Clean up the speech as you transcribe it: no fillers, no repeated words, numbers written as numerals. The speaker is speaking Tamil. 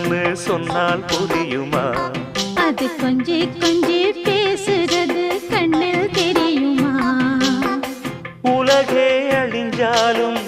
காதல்னு சொன்னால் புரியுமா? அது கொஞ்சி கொஞ்சி பேசுறது கண்ணில் தெரியுமா? உலகே அழிஞ்சாலும்